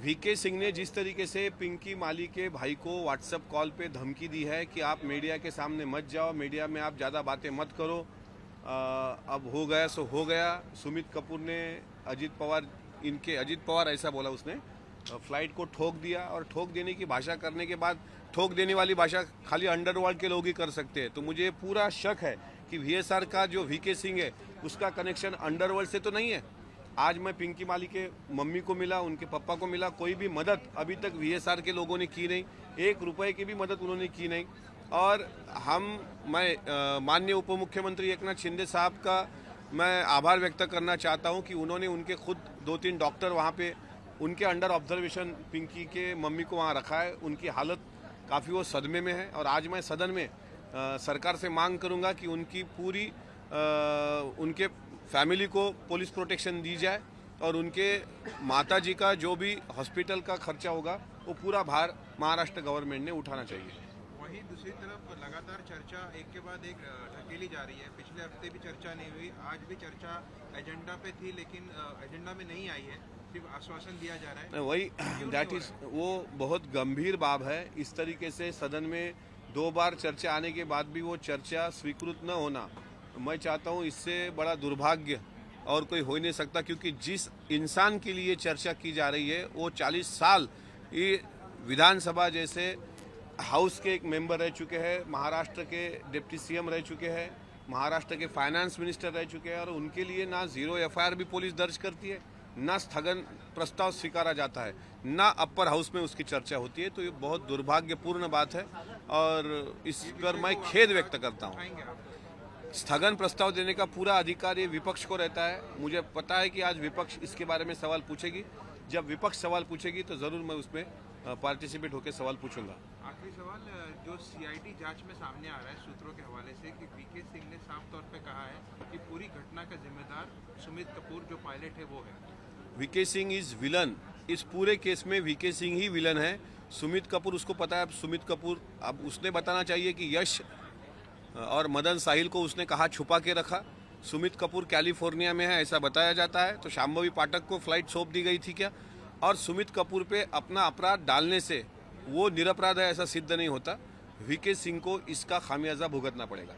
VK Singh ने जिस तरीके से पिंकी माली के भाई को व्हाट्सएप कॉल पे धमकी दी है कि आप मीडिया के सामने मत जाओ, मीडिया में आप ज़्यादा बातें मत करो, अब हो गया सो हो गया। सुमित कपूर ने अजीत पवार ऐसा बोला उसने, फ्लाइट को ठोक दिया, और ठोक देने की भाषा करने के बाद, ठोक देने वाली भाषा खाली अंडरवर्ल्ड के लोग ही कर सकते हैं। तो मुझे पूरा शक है कि वीएसआर का जो वीके सिंह है उसका कनेक्शन अंडरवर्ल्ड से तो नहीं है। आज मैं पिंकी माली के मम्मी को मिला, उनके पापा को मिला, कोई भी मदद अभी तक वीएसआर के लोगों ने की नहीं, 1 रुपए की भी मदद उन्होंने की नहीं। और मैं माननीय उप मुख्यमंत्री एकनाथ शिंदे साहब का मैं आभार व्यक्त करना चाहता हूं कि उन्होंने उनके खुद 2-3 डॉक्टर वहां पे उनके अंडर ऑब्जर्वेशन पिंकी के मम्मी को वहां रखा है। उनकी हालत काफ़ी वो सदमे में है, और आज मैं सदन में सरकार से मांग करूंगा कि उनकी पूरी उनके फैमिली को पुलिस प्रोटेक्शन दी जाए, और उनके माताजी का जो भी हॉस्पिटल का खर्चा होगा वो पूरा भार महाराष्ट्र गवर्नमेंट ने उठाना चाहिए। वहीं दूसरी तरफ लगातार चर्चा एक के बाद एक ढकेली जा रही है। पिछले हफ्ते भी चर्चा नहीं हुई, आज भी चर्चा एजेंडा पे थी लेकिन एजेंडा में नहीं आई है, सिर्फ आश्वासन दिया जा रहा है। वही दैट इज वो बहुत गंभीर बात है। इस तरीके से सदन में 2 बार चर्चा आने के बाद भी वो चर्चा स्वीकृत न होना, मैं चाहता हूँ इससे बड़ा दुर्भाग्य और कोई हो ही नहीं सकता, क्योंकि जिस इंसान के लिए चर्चा की जा रही है वो 40 साल ये विधानसभा जैसे हाउस के एक मेंबर रह चुके हैं, महाराष्ट्र के डिप्टी सीएम रह चुके हैं, महाराष्ट्र के फाइनेंस मिनिस्टर रह चुके हैं, और उनके लिए ना 0 एफआईआर भी पुलिस दर्ज करती है, ना स्थगन प्रस्ताव स्वीकारा जाता है, ना अपर हाउस में उसकी चर्चा होती है। तो ये बहुत दुर्भाग्यपूर्ण बात है, और इस पर मैं खेद व्यक्त करता हूँ। स्थगन प्रस्ताव देने का पूरा अधिकार ये विपक्ष को रहता है। मुझे पता है कि आज विपक्ष इसके बारे में सवाल पूछेगी। जब विपक्ष सवाल पूछेगी तो जरूर मैं उसमें पार्टिसिपेट होकर सवाल पूछूंगा। आखिरी सवाल, जो सीआईडी जांच में सामने आ रहा है सूत्रों के हवाले से कि वीके सिंह ने साफ तौर पे कहा है कि पूरी घटना का जिम्मेदार सुमित कपूर जो पायलट है वो है। VK Singh is villain. इस पूरे केस में वीके सिंह ही विलन है। सुमित कपूर, उसको पता है। अब सुमित कपूर, अब उसने बताना चाहिए कि यश और मदन साहिल को उसने कहा छुपा के रखा। सुमित कपूर कैलिफोर्निया में है ऐसा बताया जाता है, तो शांभवी पाठक को फ्लाइट सौंप दी गई थी क्या? और सुमित कपूर पे अपना अपराध डालने से वो निरपराध है ऐसा सिद्ध नहीं होता। वीके सिंह को इसका खामियाजा भुगतना पड़ेगा।